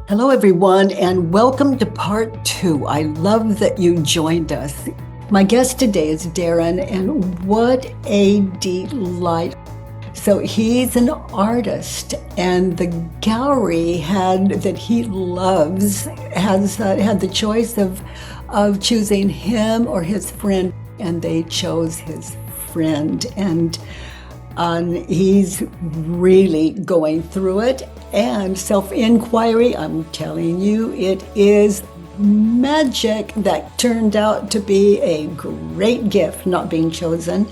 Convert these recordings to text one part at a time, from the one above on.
Hello, everyone, and welcome to part two. I love that you joined us. My guest today is Darren, and what a delight. So, he's an artist, and the gallery that he loves has had the choice of choosing him or his friend, and they chose his friend. And he's really going through it. And self inquiry, I'm telling you, it is magic that turned out to be a great gift not being chosen.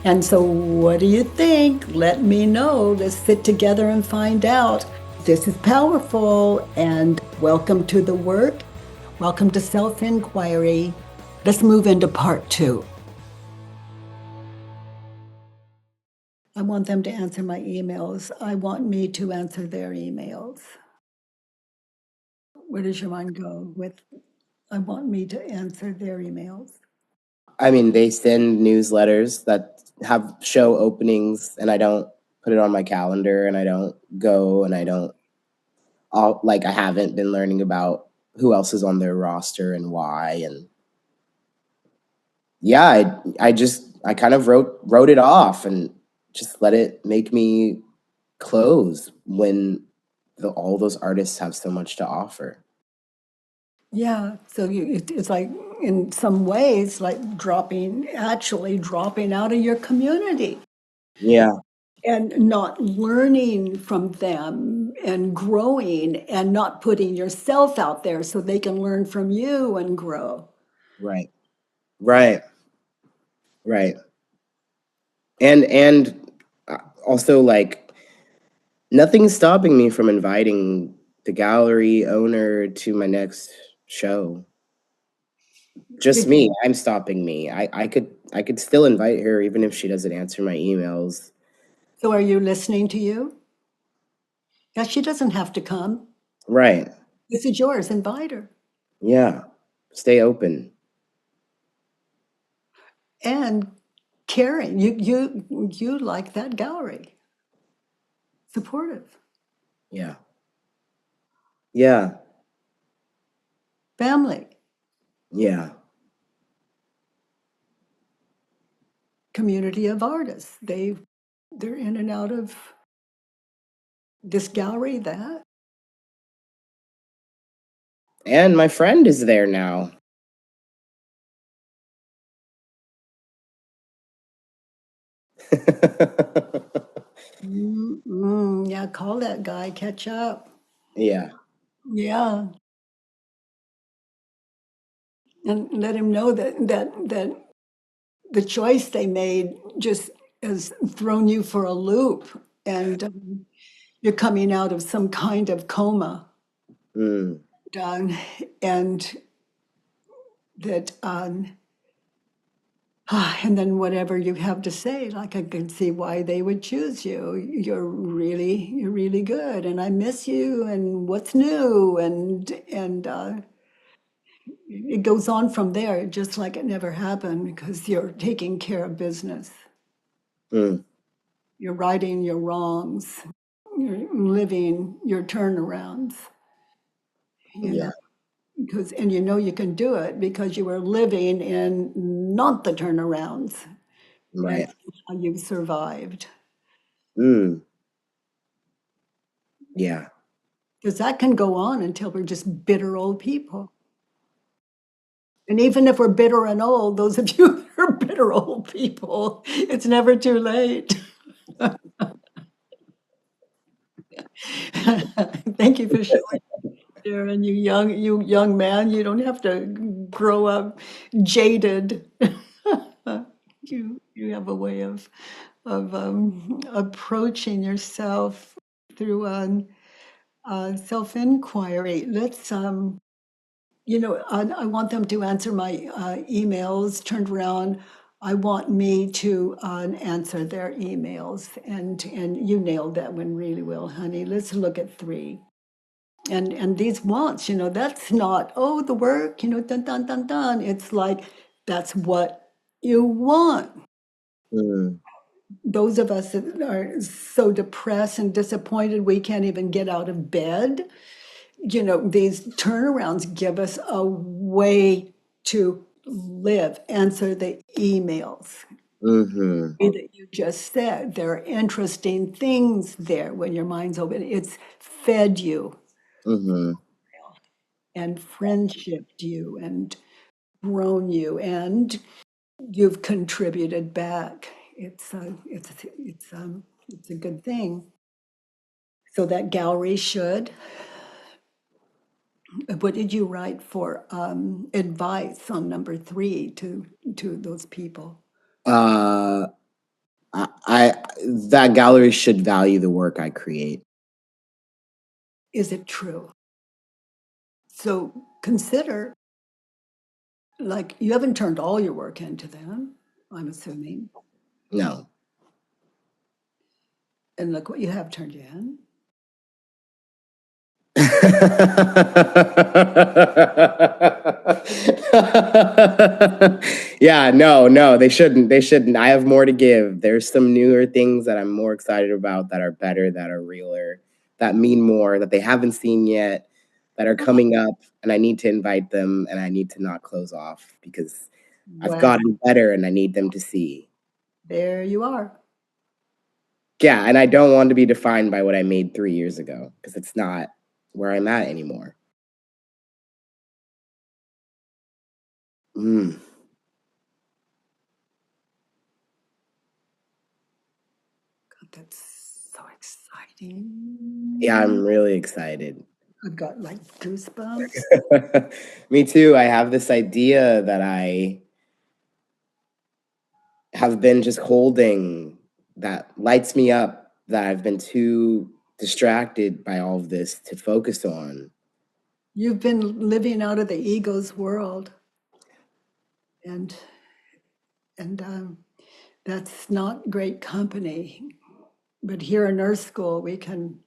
And so, what do you think? Let me know. Let's sit together and find out. This is powerful. And welcome to the work. Welcome to self inquiry. Let's move into part two. I want them to answer my emails. I want me to answer their emails. Where does your mind go with, I want me to answer their emails? I mean, they send newsletters that have show openings, and I don't put it on my calendar, and I don't go, and I don't I haven't been learning about who else is on their roster and why, and yeah, I kind of wrote it off and just let it make me close when all those artists have so much to offer. Yeah, so it's like in some ways like actually dropping out of your community Yeah, and not learning from them and growing and not putting yourself out there so they can learn from you and grow. right, right, right, and also nothing's stopping me from inviting the gallery owner to my next show. Just me. I'm stopping me. I could still invite her even if she doesn't answer my emails. So are you listening to you? Yeah, she doesn't have to come. Right. This is yours. Invite her. Yeah. Stay open. And caring. You like that gallery. Supportive. Yeah. Yeah. Family. Yeah. Community of artists. They're in and out of this gallery, that. And my friend is there now. Yeah, call that guy, catch up. Yeah. Yeah. And let him know that the choice they made just has thrown you for a loop, and you're coming out of some kind of coma. Mm. Done. And that and then whatever you have to say, like, I can see why they would choose you. You're really good, and I miss you, and what's new, and it goes on from there, just like it never happened, because you're taking care of business. Mm. You're righting your wrongs. You're living your turnarounds. You Yeah. know, and you can do it because you were living in not the turnarounds, and Right. how you've survived. Mm. Yeah. Because that can go on until we're just bitter old people. And even if we're bitter and old, those of you that are bitter old people, it's never too late. Thank you for sharing, Darren. You young man, you don't have to grow up jaded. You have a way of approaching yourself through self inquiry. I want them to answer my emails. Turned around, I want me to answer their emails, and you nailed that one really well, honey. Let's look at three. And these wants, that's not, oh, the work, dun dun dun dun. It's like that's what you want. Mm. Those of us that are so depressed and disappointed we can't even get out of bed, these turnarounds give us a way to live, answer the emails. Mm-hmm. That you just said, there are interesting things there when your mind's open. It's fed you Mm-hmm. and friendshiped you and grown you, and you've contributed back. It's a good thing. So that gallery should. What did you write for advice on number 3 to those people? Uh, I that gallery should value the work I create. Is it true? So consider, like, you haven't turned all your work into them, I'm assuming. No. And look what you have turned in. Yeah, no, they shouldn't. They shouldn't. I have more to give. There's some newer things that I'm more excited about that are better, that are realer, that mean more, that they haven't seen yet, that are coming up, and I need to invite them and I need to not close off because I've Well, gotten better and I need them to see. there you are. Yeah, and I don't want to be defined by what I made 3 years ago because it's not where I'm at anymore. Mm. God, that's so exciting. Yeah, I'm really excited. I've got like goosebumps. Me too. I have this idea that I have been just holding that lights me up, that I've been too distracted by all of this to focus on. You've been living out of the ego's world, and and that's not great company. But here in Earth School, we can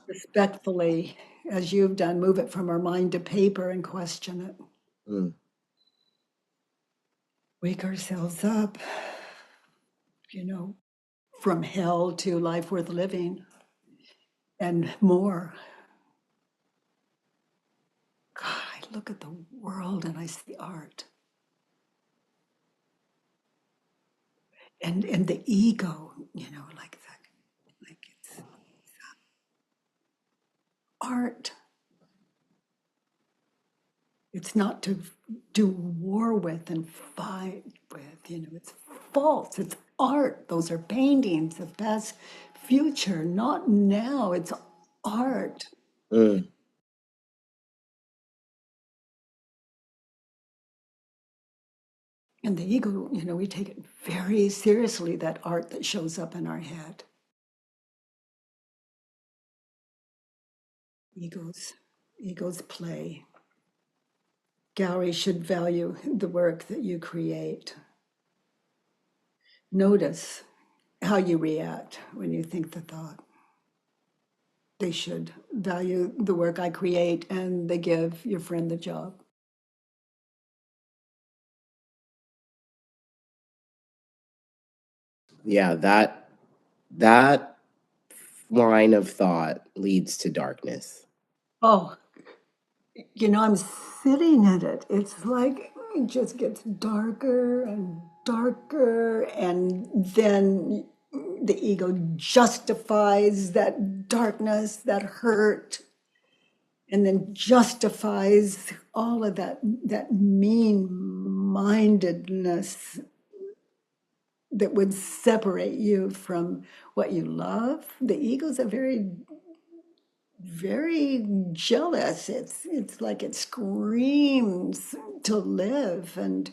respectfully, as you've done, move it from our mind to paper and question it. Mm, Wake ourselves up, you know, from hell to life worth living and more. God, I look at the world and I see art. And the ego, like that, like it's art. It's not to do war with and fight with, it's false. It's art. Those are paintings of past future, not now. It's art. mm, And the ego, we take it very seriously, that art that shows up in our head. Egos play. Galleries should value the work that you create. Notice how you react when you think the thought. They should value the work I create, and they give your friend the job. yeah, that line of thought leads to darkness. Oh, I'm sitting in it. It's like it just gets darker and darker, and then the ego justifies that darkness, that hurt, and then justifies all of that mean-mindedness that would separate you from what you love. The ego's a very, very jealous. It's like it screams to live and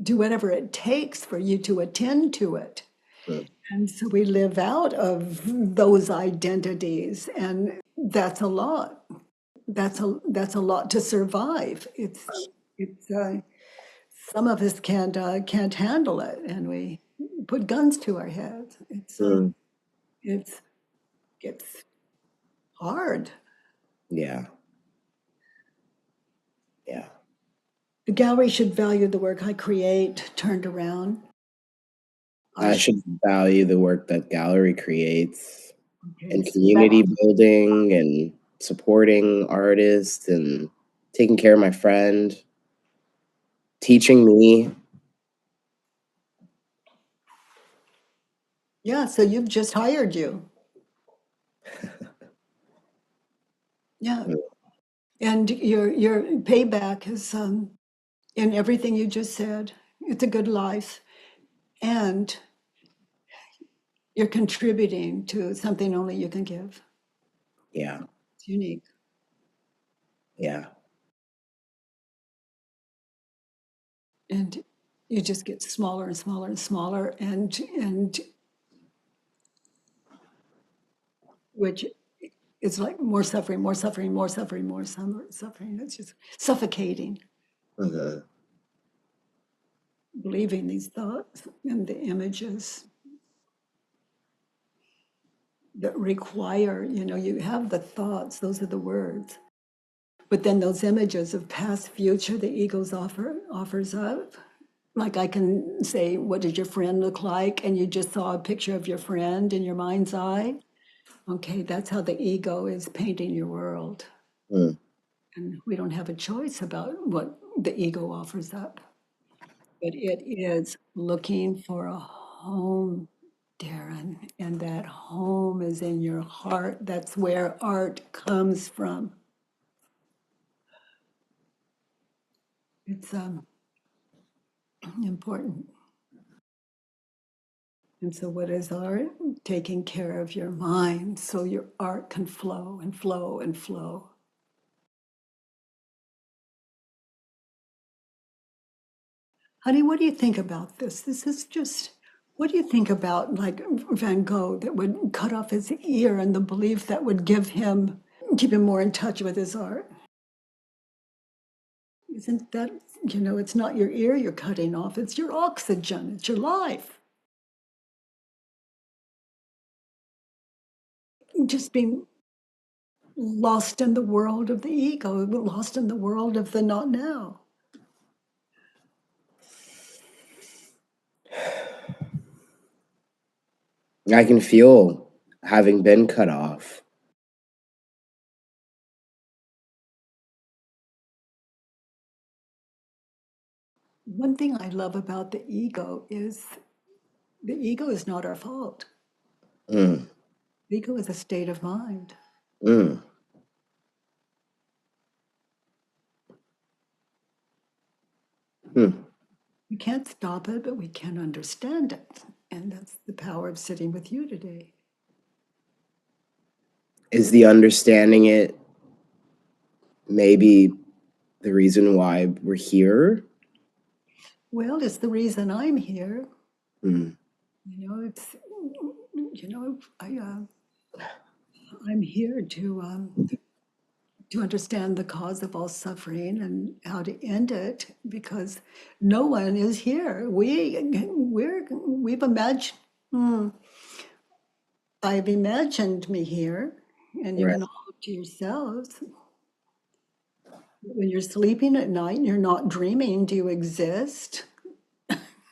do whatever it takes for you to attend to it. Mm, And so we live out of those identities, and that's a lot. That's a lot to survive. It's some of us can't handle it, and we put guns to our heads. mm, It's it's hard. yeah, yeah. The gallery should value the work I create turned around. I I should should value the work that gallery creates okay, and so that community building and supporting artists and taking care of my friend, teaching me. Yeah, so you've just hired you. Yeah. Mm, And your payback is in everything you just said. It's a good life. And you're contributing to something only you can give. yeah, It's unique. yeah. And you just get smaller and smaller and smaller and which is like more suffering, more suffering, more suffering, more suffering. It's just suffocating, Mhm. believing these thoughts and the images that require, you have the thoughts, those are the words. But then those images of past, future, the ego's offers up. Like I can say, what did your friend look like? And you just saw a picture of your friend in your mind's eye. Okay, that's how the ego is painting your world. Mm. And we don't have a choice about what the ego offers up. But it is looking for a home, Darren. And that home is in your heart. That's where art comes from. It's important. And so, what is art? Taking care of your mind so your art can flow and flow and flow. Honey, what do you think about this? This is just, what do you think about like Van Gogh that would cut off his ear and the belief that would keep him more in touch with his art? Isn't that, it's not your ear you're cutting off, it's your oxygen, it's your life. Just being lost in the world of the ego, lost in the world of the not now. I can feel having been cut off. One thing I love about the ego is not our fault. Mm, The ego is a state of mind. mm, mm. We can't stop it, but we can understand it. And that's the power of sitting with you today. Is the understanding it maybe the reason why we're here? Well, it's the reason I'm here. Mm, It's, I'm here to understand the cause of all suffering and how to end it because no one is here. We've imagined, I've imagined me here, and you right, can all look to yourselves. When you're sleeping at night and you're not dreaming, do you exist?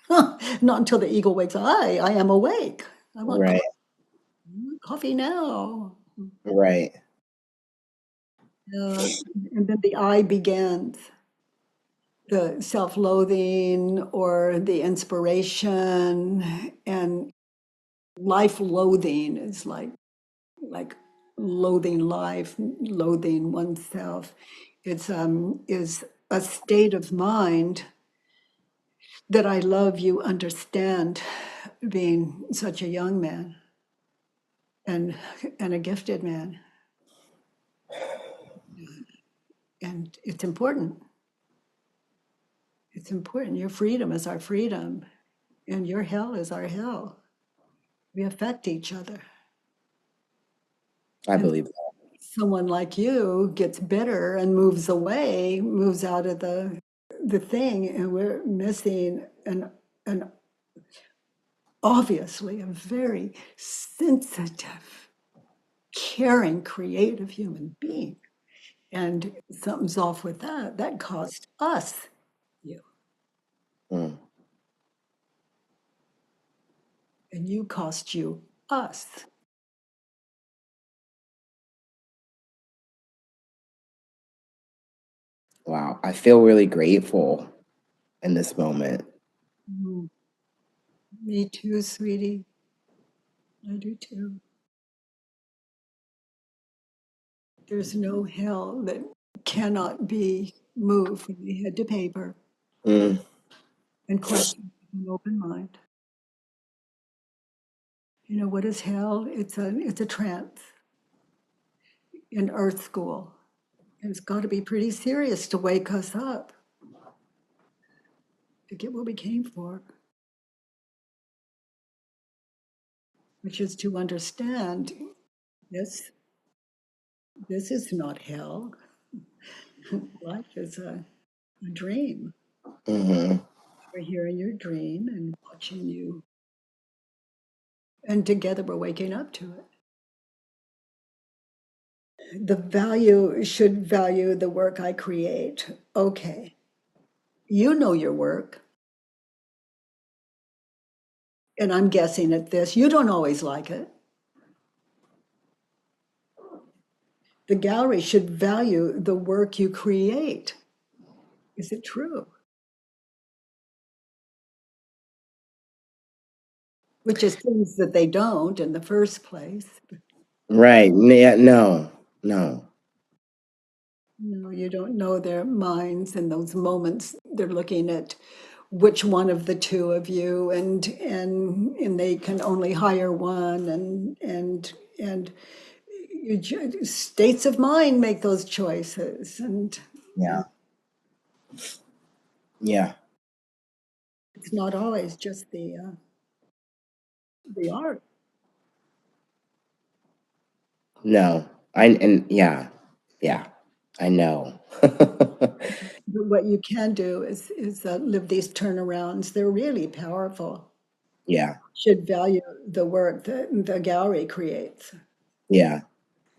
Not until the ego wakes. I am awake. I want right, coffee now. right, Uh, and then the I begins. The self-loathing or the inspiration and life loathing is like loathing life, loathing oneself. It's is a state of mind that I love you understand being such a young man and and a gifted man. And it's important. It's important. Your freedom is our freedom, and your hell is our hell. We affect each other. I And believe that. someone like you gets bitter and moves away, moves out of the thing, and we're missing an obviously a very sensitive, caring, creative human being. And something's off with that. That cost us you, Mm. and you cost you us. Wow. I feel really grateful in this moment. Mm, me too, sweetie. I do too. There's no hell that cannot be moved from the head to paper Mm, and questioned with an open mind. You know, what is hell? It's a trance in earth school. And it's got to be pretty serious to wake us up to get what we came for, which is to understand this is not hell. Life is a dream. hmm We're here in your dream and watching you, and together we're waking up to it. The value should value the work I create. Okay, you know your work, and I'm guessing at this. You don't always like it. The gallery should value the work you create. Is it true? Which assumes that they don't in the first place. Right. Yeah, no, no. No, you don't know their minds in those moments. They're looking at which one of the two of you, and they can only hire one, and states of mind make those choices, and Yeah. Yeah. it's not always just the art. No. And yeah. Yeah. I know. But what you can do is live these turnarounds. They're really powerful. Yeah. Should value the work that the gallery creates, Yeah.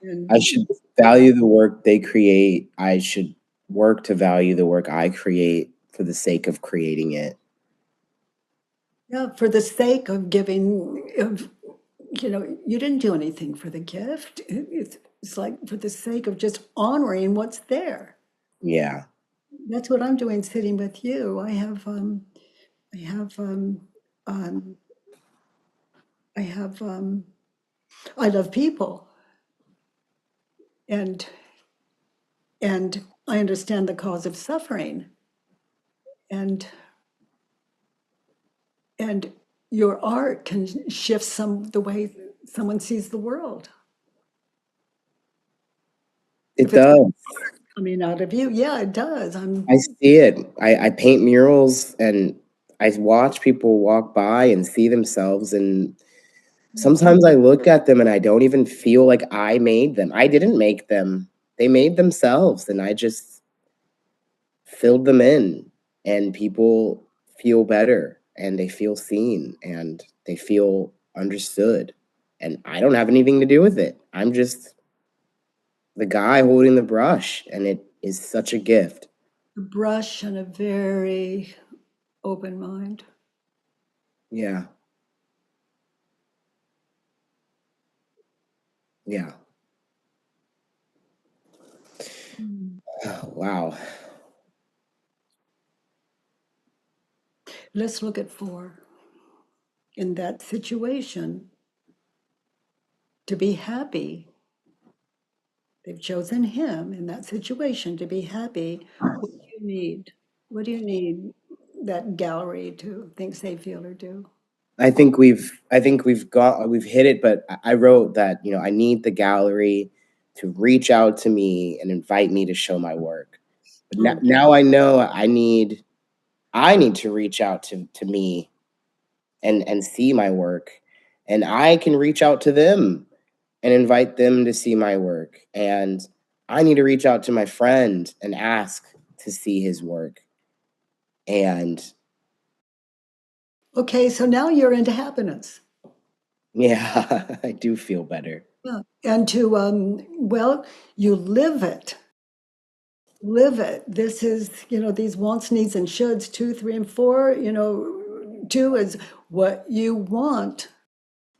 I and should value the work they create. I should work to value the work I create for the sake of creating it. yeah, for the sake of giving, of you didn't do anything for the gift. It's like for the sake of just honoring what's there. Yeah. That's what I'm doing sitting with you. I have um, I have I love people, and and I understand the cause of suffering, and and your art can shift the way someone sees the world. It If it's does. coming out of you, yeah, it does. I'm I see it. I paint murals and I watch people walk by and see themselves, and sometimes I look at them and I don't even feel like I made them. I didn't make them. They made themselves and I just filled them in, and people feel better and they feel seen and they feel understood. And I don't have anything to do with it. I'm just the guy holding the brush, and it is such a gift. a brush and a very open mind. Yeah. Yeah. Mm. Oh, wow. Let's look at four. In that situation, to be happy, they've chosen him in that situation to be happy. What do you need? What do you need that gallery to thinks they feel or do? We've hit it, but I wrote that, I need the gallery to reach out to me and invite me to show my work. But now, Oh, now I know I need to reach out to me and see my work. And I can reach out to them and invite them to see my work. And I need to reach out to my friend and ask to see his work. And okay, so now you're into happiness. yeah, I do feel better. Yeah. And to, well, you live it. Live it. This is, these wants, needs, and shoulds, two, three, and four. Two is what you want,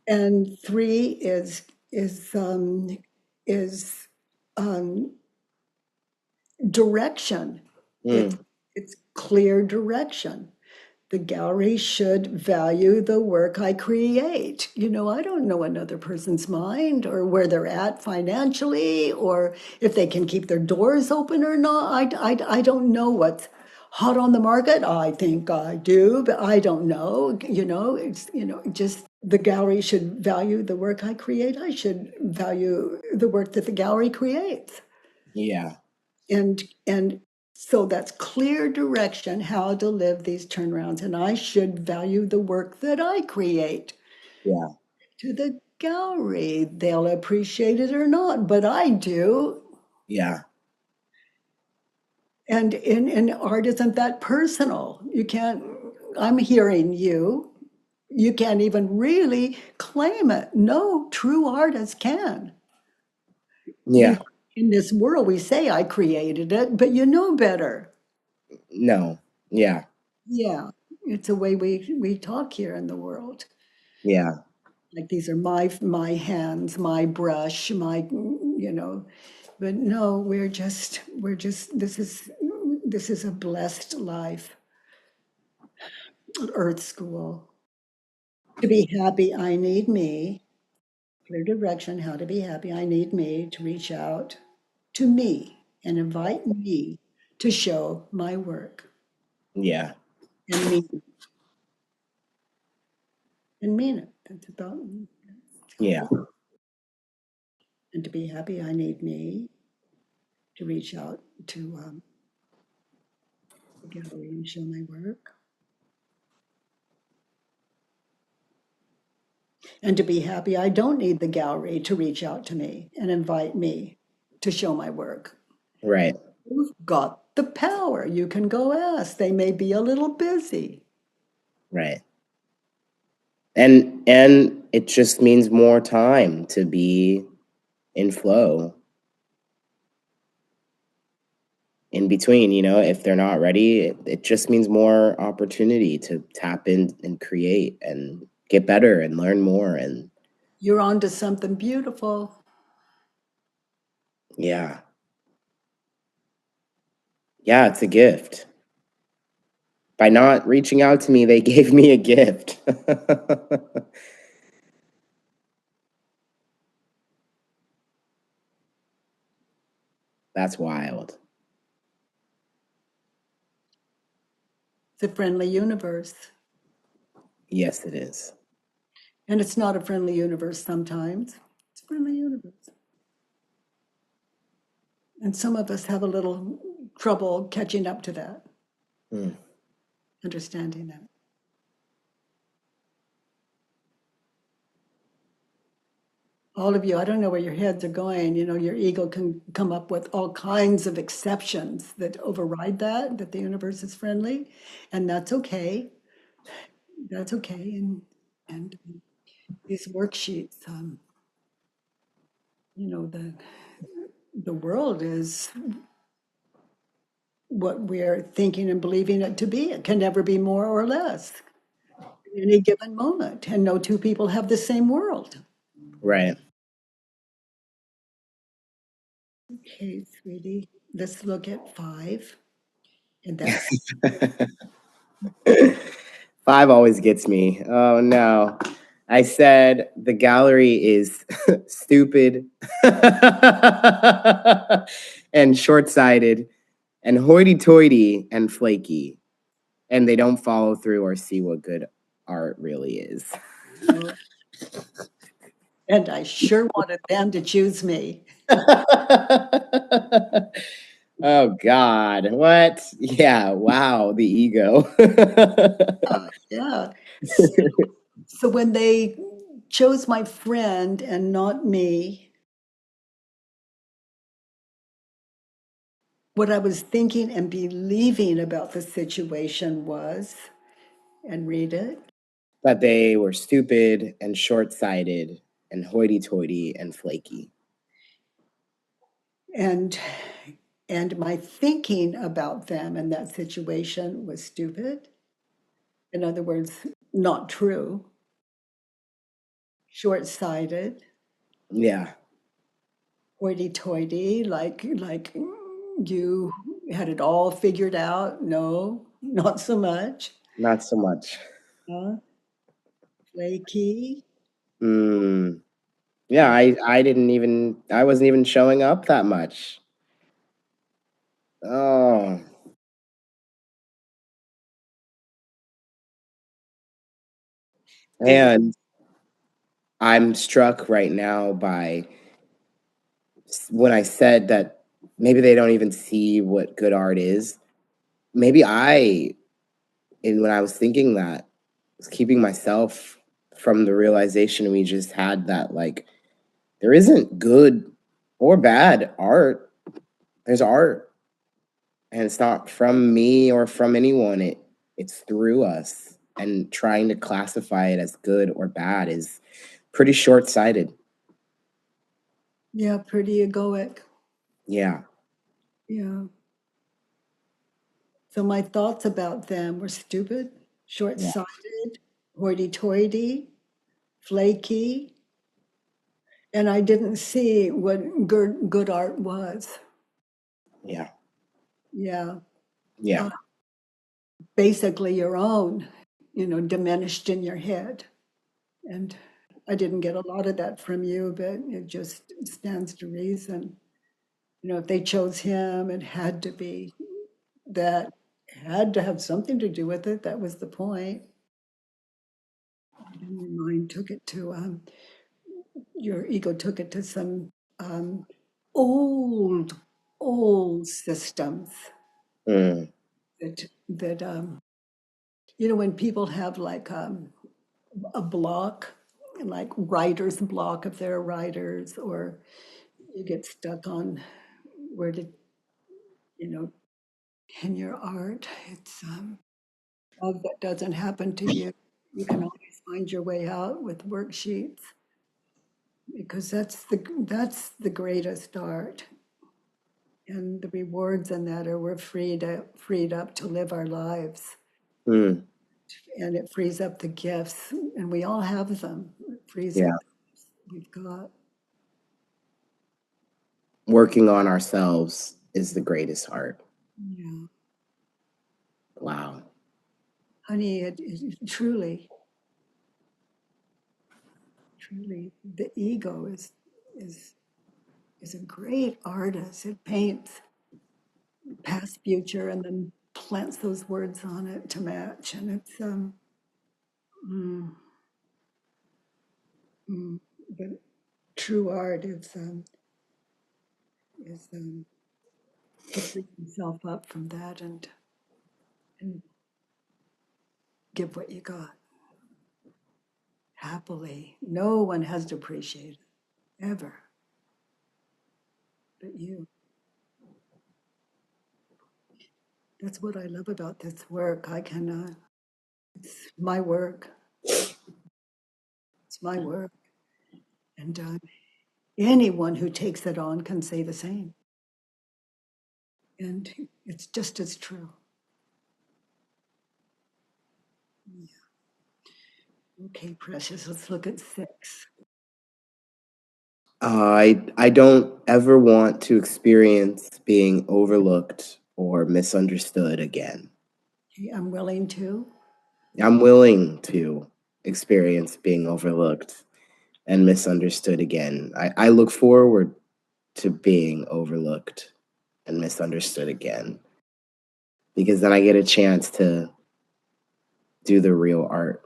and three is um, direction. It's Mm. it's clear direction. The gallery should value the work I create. I don't know another person's mind or where they're at financially or if they can keep their doors open or not. I don't know what's hot on the market. I think I do, but I don't know. Just the gallery should value the work I create. I should value the work that the gallery creates. Yeah. And so that's clear direction how to live these turnarounds. And I should value the work that I create Yeah. to the gallery. They'll appreciate it or not, but I do. Yeah. And in art isn't that personal. You can't, I'm hearing you. You can't even really claim it. No true artist can. Yeah. In this world, we say I created it, but you know better. No. Yeah. Yeah, it's a way we talk here in the world. Yeah. Like these are my hands, my brush, but no, we're just this is a blessed life, earth school. To be happy, I need me. Clear direction, how to be happy, I need me to reach out to me and invite me to show my work Yeah. and mean it. That's about Yeah. and to be happy, I need me to reach out to the gallery and show my work. And to be happy, I don't need the gallery to reach out to me and invite me to show my work. Right. You've got the power. You can go ask. They may be a little busy. Right. And it just means more time to be in flow in between, if they're not ready, it just means more opportunity to tap in and create and get better and learn more. And You're on to something beautiful. yeah. Yeah, it's a gift. By not reaching out to me, they gave me a gift. That's wild. It's a friendly universe. Yes, it is. And it's not a friendly universe sometimes. It's a friendly universe. And some of us have a little trouble catching up to that, Mm. understanding that. All of you, I don't know where your heads are going. Your ego can come up with all kinds of exceptions that override that the universe is friendly, and that's okay. That's okay. And these worksheets, the world is what we're thinking and believing it to be. It can never be more or less in any given moment, and no two people have the same world. Right. Okay, sweetie, let's look at 5, and that's 5 always gets me. Oh no. I said the gallery is stupid and short-sighted and hoity-toity and flaky, and they don't follow through or see what good art really is. and I sure wanted them to choose me. Oh God. What? Yeah, wow, the ego. Yeah. So when they chose my friend and not me, what I was thinking and believing about the situation was, and read it, That they were stupid and short-sighted and hoity-toity and flaky. and and my thinking about them and that situation was stupid. In other words, not true, short-sighted, Yeah. hoity-toity, like you. had it all figured out? No, not so much. Not so much. Huh? Flaky. Mm. Yeah, I wasn't even showing up that much. Oh, Is and I'm struck right now by when I said that maybe they don't even see what good art is. Maybe and when I was thinking that, was keeping myself from the realization we just had that, like, there isn't good or bad art. There's art, and it's not from me or from anyone. It's through us, and trying to classify it as good or bad is pretty short-sighted. yeah, pretty egoic. Yeah, Yeah. So my thoughts about them were stupid, yeah, short-sighted, hoity-toity, flaky, and I didn't see what good art was. yeah, Yeah. yeah. Uh, basically your own, diminished in your head. And I didn't get a lot of that from you, but it just stands to reason. If they chose him, it had to be that had to have something to do with it. That was the point. And your mind took it to, your ego took it to some um, old, old systems Mm, that when people have like a block, like writer's block if they're writers, or you get stuck on where to, you know, in your art. It's love that doesn't happen to you. You can always find your way out with worksheets because that's the greatest art. And the rewards in that are we're freed up to live our lives. mm, And it frees up the gifts, and we all have them. It frees up yeah. we've got. Working on ourselves is the greatest art. Yeah. Wow. Honey, it truly, truly, the ego is is a great artist. It paints past, future, and then plants those words on it to match. And it's mm, but true art is to free yourself up from that and give what you got happily. No one has to appreciate it ever, but you. That's what I love about this work. I cannot. It's my work. It's my work, and anyone who takes it on can say the same. And it's just as true. Okay, precious, let's look at 6. I don't ever want to experience being overlooked or misunderstood again. Okay, I'm willing to. I'm willing to experience being overlooked and misunderstood again. I look forward to being overlooked and misunderstood again because then I get a chance to do the real art.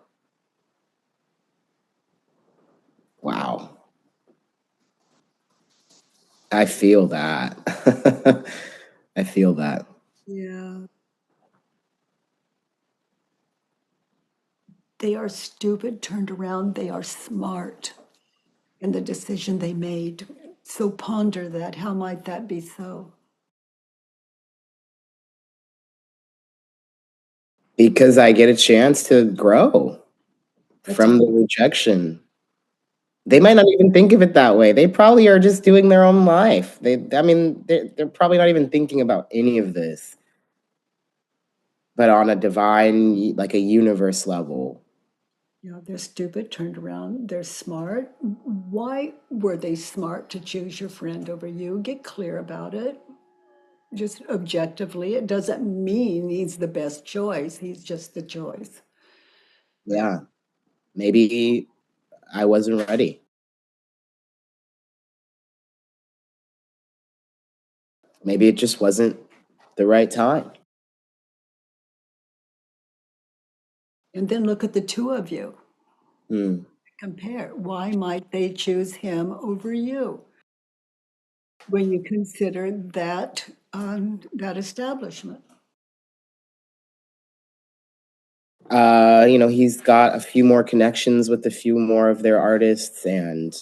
Wow. I feel that. I feel that. Yeah, they are stupid turned around. They are smart in the decision they made. So ponder that. How might that be so? Because I get a chance to grow That's from all. the rejection. They That's might not even think of it that way. They probably are just doing their own life. I mean, they're probably not even thinking about any of this, but on a divine, like a universe level. they're stupid turned around. They're smart. Why were they smart to choose your friend over you? Get clear about it. just objectively. It doesn't mean he's the best choice. He's just the choice. Yeah, maybe I wasn't ready. Maybe it just wasn't the right time. And then look at the two of you. Hmm. Compare. Why might they choose him over you when you consider that establishment? He's got a few more connections with a few more of their artists, and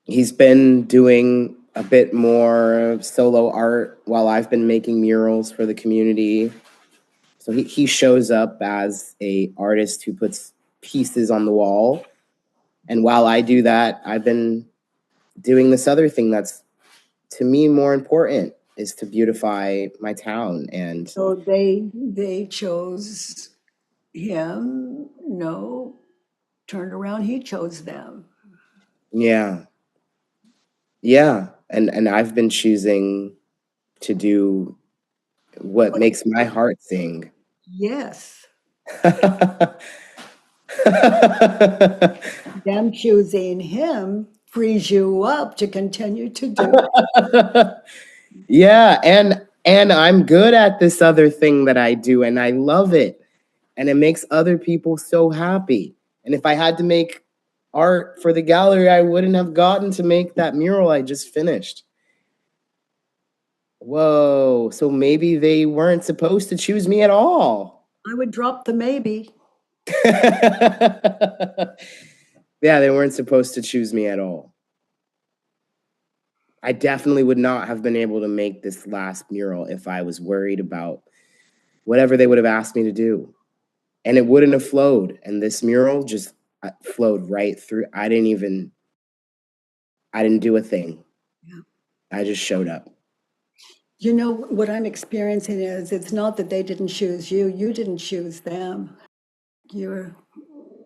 he's been doing a bit more solo art while I've been making murals for the community. So he shows up as a artist who puts pieces on the wall. And while I do that, I've been doing this other thing that's to me more important is to beautify my town. And So they chose him. No, turned around. He chose them. yeah, yeah. And I've been choosing to do what What? makes my heart sing. Yes, them choosing him frees you up to continue to do it. Yeah, and I'm good at this other thing that I do and I love it. And it makes other people so happy. And if I had to make art for the gallery, I wouldn't have gotten to make that mural I just finished. Whoa, so maybe they weren't supposed to choose me at all. I would drop the maybe. Yeah, they weren't supposed to choose me at all. I definitely would not have been able to make this last mural if I was worried about whatever they would have asked me to do. And it wouldn't have flowed. And this mural just flowed right through. I didn't do a thing. Yeah. I just showed up. You know, what I'm experiencing is it's not that they didn't choose you, you didn't choose them. You're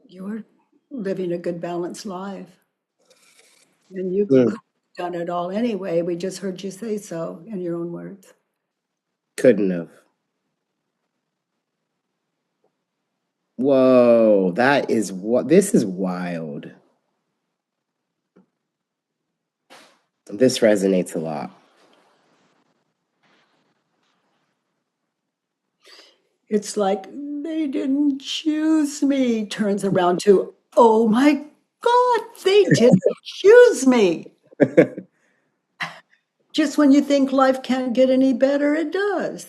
you're living a good balanced life. And you could Mm, have done it all anyway. We just heard you say so in your own words. couldn't have. Whoa, that is what this is wild. This resonates a lot. It's like they didn't choose me. Turns around to, oh my God, they didn't choose me. Just when you think life can't get any better, it does.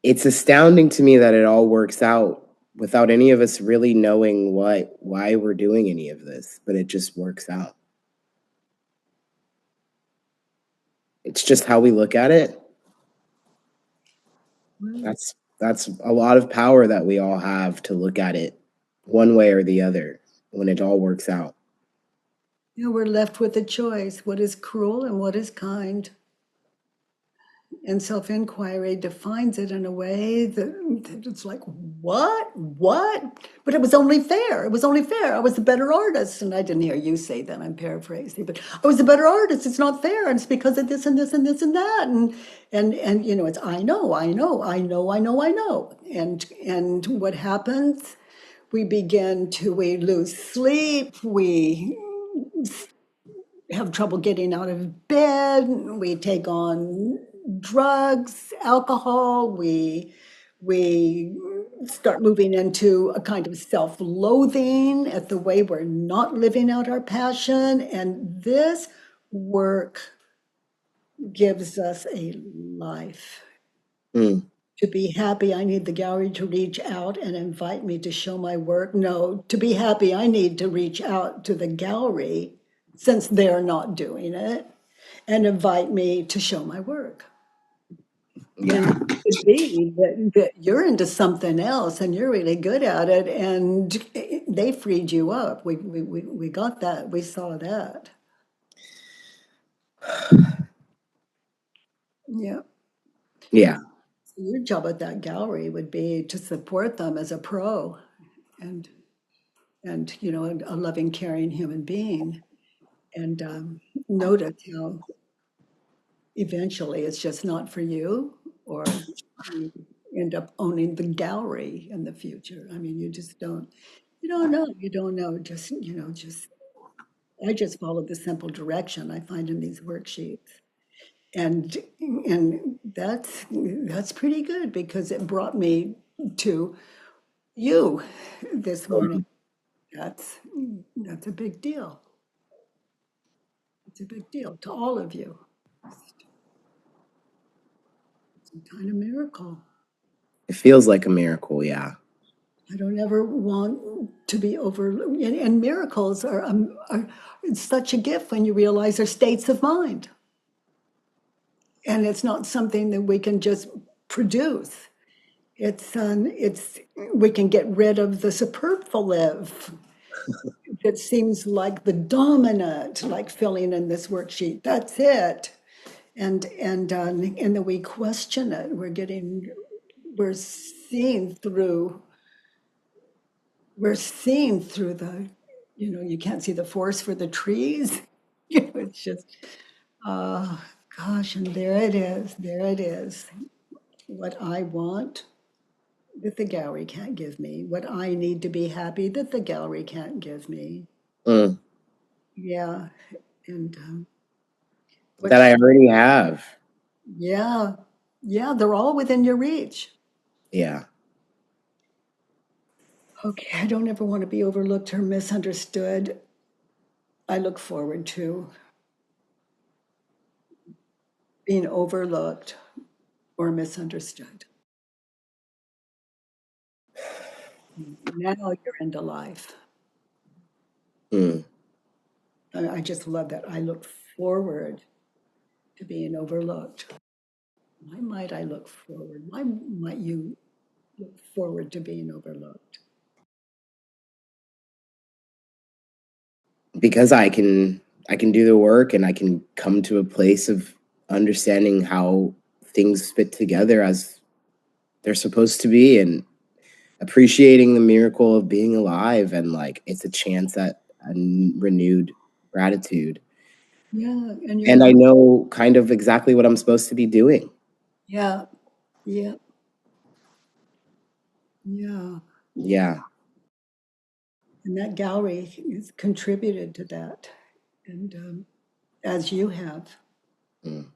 It's astounding to me that it all works out without any of us really knowing why we're doing any of this, but it just works out. It's just how we look at it. Well, That's a lot of power that we all have to look at it one way or the other when it all works out. you know, we're left with a choice: what is cruel and what is kind. And self-inquiry defines it in a way that it's like, what? But it was only fair. It was only fair. I was the better artist. And I didn't hear you say that. I'm paraphrasing, but I was the better artist. It's not fair. And it's because of this and this and this and that. And you know, it's I know, I know, I know, I know, I know. And what happens? We lose sleep, we have trouble getting out of bed, we take on drugs, alcohol, we start moving into a kind of self-loathing at the way we're not living out our passion. And this work gives us a life. Mm, To be happy, I need the gallery to reach out and invite me to show my work. No, to be happy, I need to reach out to the gallery, since they're not doing it, and invite me to show my work. And yeah. it could be that you're into something else and you're really good at it, and they freed you up. We got that. We saw that. Yeah. Yeah. So your job at that gallery would be to support them as a pro, and you know, a loving, caring human being, and notice how eventually it's just not for you, or you end up owning the gallery in the future. I mean, you don't know, you don't know. Just, I just follow the simple direction I find in these worksheets. And that's pretty good because it brought me to you this morning. That's that's a big deal. It's a big deal to all of you. Some kind of miracle. It feels like a miracle, yeah. I don't ever want to be overlooked. And miracles are it's such a gift when you realize they're states of mind. And it's not something that we can just produce. It's we can get rid of the superfluous that seems like the dominant, like filling in this worksheet. That's it. And then we question it. We're seeing through we're seeing through the, you can't see the forest for the trees. It's just, uh, gosh, and there it is. What I want that the gallery can't give me, what I need to be happy that the gallery can't give me. Mm. Yeah, and That what, I already have. yeah, yeah, they're all within your reach. Yeah. Okay, I don't ever want to be overlooked or misunderstood. I look forward to being overlooked or misunderstood. Now you're into life. Mm. I just love that. I look forward to being overlooked. Why might I look forward? Why might you look forward to being overlooked? Because I can do the work and I can come to a place of understanding how things fit together as they're supposed to be, and appreciating the miracle of being alive, and like it's a chance at renewed gratitude. Yeah, and you're And not, I know kind of exactly what I'm supposed to be doing. yeah, yeah, yeah. Yeah. And that gallery has contributed to that. And as you have, Mm.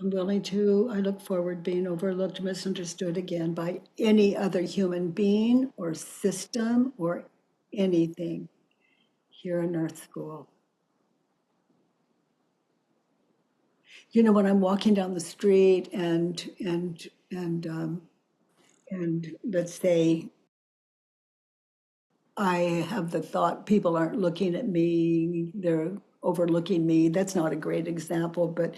I look forward being overlooked, misunderstood again by any other human being or system or anything here in Earth School. When I'm walking down the street and let's say I have the thought people aren't looking at me, they're overlooking me. That's not a great example, but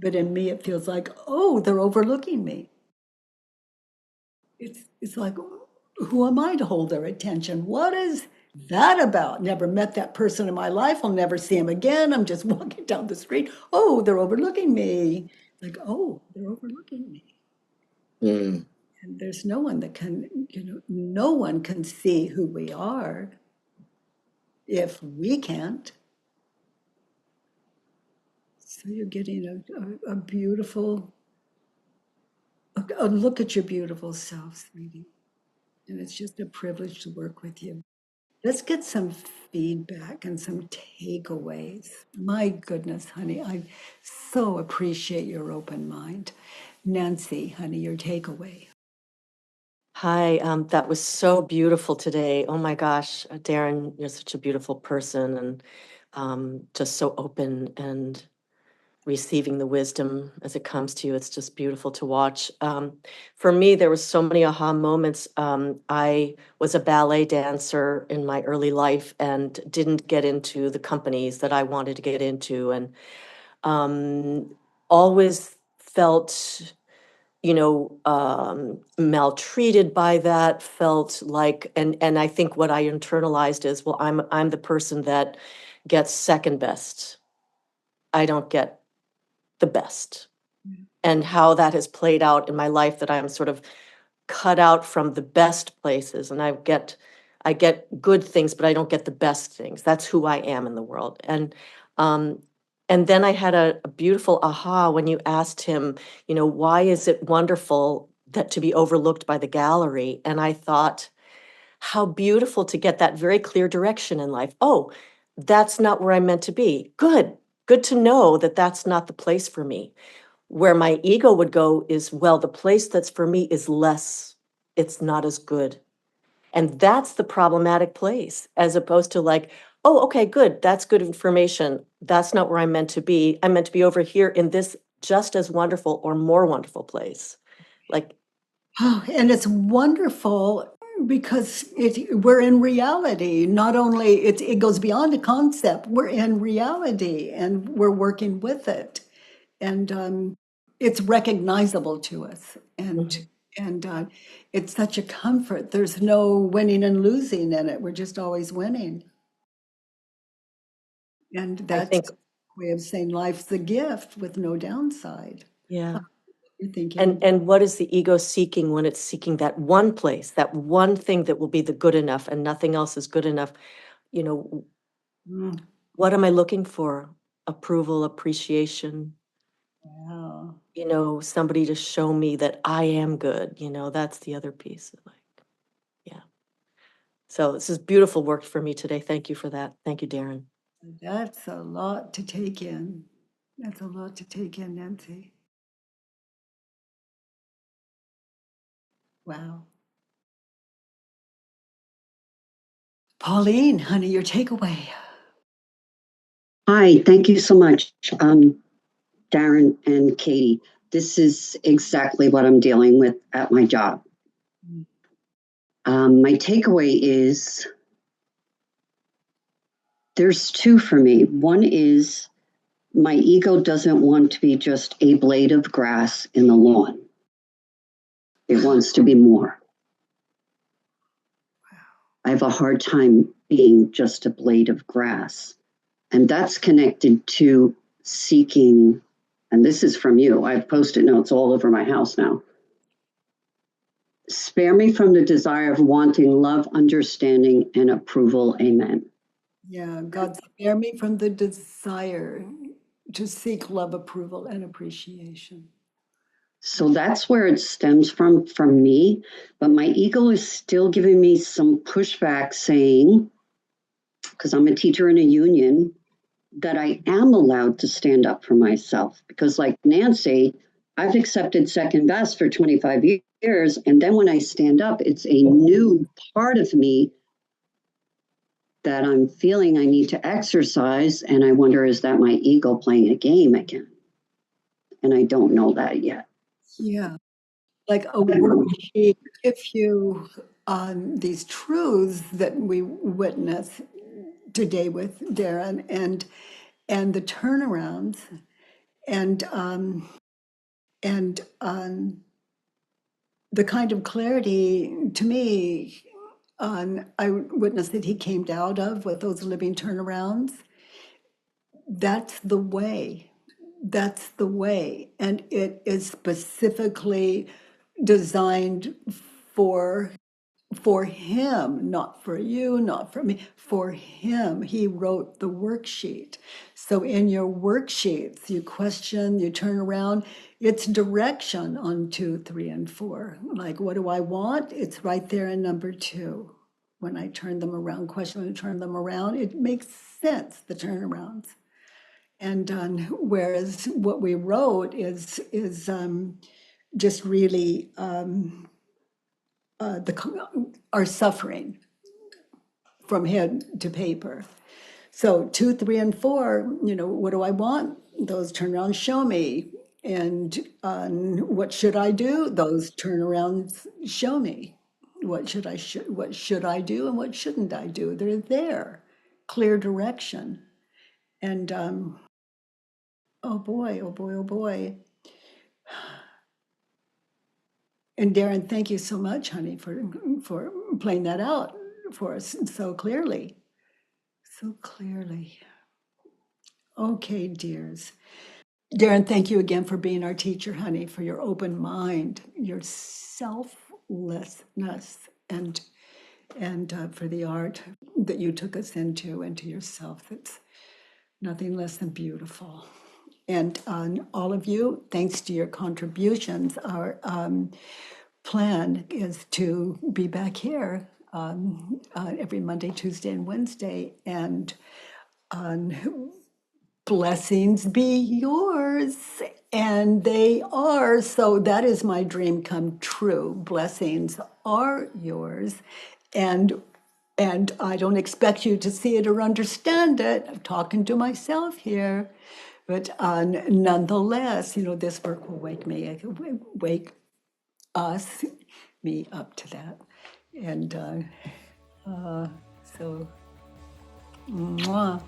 in me it feels like, oh, they're overlooking me. It's like, who am I to hold their attention? What is that about? Never met that person in my life. I'll never see him again. I'm just walking down the street. Oh, they're overlooking me. Like, oh, they're overlooking me. Mm. And there's no one that can, no one can see who we are if we can't. So you're getting a beautiful, a look at your beautiful self, sweetie. And it's just a privilege to work with you. Let's get some feedback and some takeaways. My goodness, honey, I so appreciate your open mind. Nancy, honey, your takeaway. Hi, that was so beautiful today. Oh my gosh, Darren, you're such a beautiful person and just so open and receiving the wisdom as it comes to you. It's just beautiful to watch. For me, there was so many aha moments. I was a ballet dancer in my early life and didn't get into the companies that I wanted to get into, and um, always felt maltreated by that, felt like, and I think what I internalized is, well, I'm the person that gets second best. I don't get the best. And how that has played out in my life, that I am sort of cut out from the best places, and I get good things, but I don't get the best things. That's who I am in the world. And And then I had a beautiful aha when you asked him, why is it wonderful that to be overlooked by the gallery? And I thought, how beautiful to get that very clear direction in life. Oh, that's not where I'm meant to be. Good. Good to know that that's not the place for me. Where my ego would go is, well, the place that's for me is less, it's not as good. And that's the problematic place, as opposed to like, oh, okay, good. That's good information. That's not where I'm meant to be. I'm meant to be over here in this just as wonderful or more wonderful place. Like, Oh, and it's wonderful because we're in reality. Not only it goes beyond a concept, we're in reality and we're working with it. And it's recognizable to us. mhm. And it's such a comfort. There's no winning and losing in it. We're just always winning. And I that's think, a way of saying life's a gift with no downside. yeah. You're And thinking, and what is the ego seeking when it's seeking that one place, that one thing that will be the good enough and nothing else is good enough? You know, "Mm, what am I looking for? Approval, appreciation, wow. somebody to show me that I am good, that's the other piece. Like, yeah. So this is beautiful work for me today. Thank you for that. Thank you, Darren. That's a lot to take in. That's a lot to take in, Nancy. Wow. Pauline, honey, your takeaway. Hi, thank you so much, Darren and Katie. This is exactly what I'm dealing with at my job. My takeaway is there's two for me. One is my ego doesn't want to be just a blade of grass in the lawn, it wants to be more. I have a hard time being just a blade of grass. And that's connected to seeking, and this is from you. I have post-it notes all over my house now. Spare me from the desire of wanting love, understanding, and approval. Amen. Yeah, God spare me from the desire to seek love, approval, and appreciation. So that's where it stems from me. But my ego is still giving me some pushback saying, because I'm a teacher in a union, that I am allowed to stand up for myself. Because, like Nancy, I've accepted second best for 25 years. And then when I stand up, it's a new part of me that I'm feeling I need to exercise. And I wonder, is that my ego playing a game again? And I don't know that yet. Yeah, like a worksheet, if you on these truths that we witness today with Darren and the turnarounds and the kind of clarity to me I witnessed that he came out of with those living turnarounds. That's the way. That's the way. And it is specifically designed for for him, not for you, not for me, for him. He wrote the worksheet. So in your worksheets, you question, you turn around, it's direction on 2, 3, and 4. Like, what do I want? It's right there in number 2. When I turn them around, question and turn them around, it makes sense, the turnarounds. And whereas what we wrote is just really our suffering from head to paper. So 2, 3, and 4, what do I want? Those turnarounds show me. And what should I do? Those turnarounds show me. What should I do and what shouldn't I do? They're there, clear direction. And oh boy, oh boy, oh boy. And Darren, thank you so much, honey, for playing that out for us so clearly. So clearly. Okay, dears. Darren, thank you again for being our teacher, honey, for your open mind, your selflessness, and for the art that you took us into yourself. Nothing less than beautiful. And all of you, thanks to your contributions, our plan is to be back here every Monday, Tuesday, and Wednesday. And blessings be yours. And they are. So that is my dream come true. Blessings are yours. And I don't expect you to see it or understand it. I'm talking to myself here. But nonetheless, this work will wake us, me up to that. And so, mwah.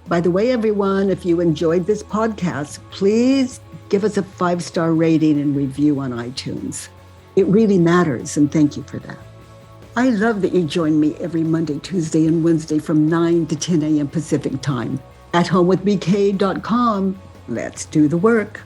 By the way, everyone, if you enjoyed this podcast, please give us a 5-star rating and review on iTunes. It really matters, and thank you for that. I love that you join me every Monday, Tuesday, and Wednesday from 9 to 10 a.m. Pacific time. At homewithbk.com, let's do the work.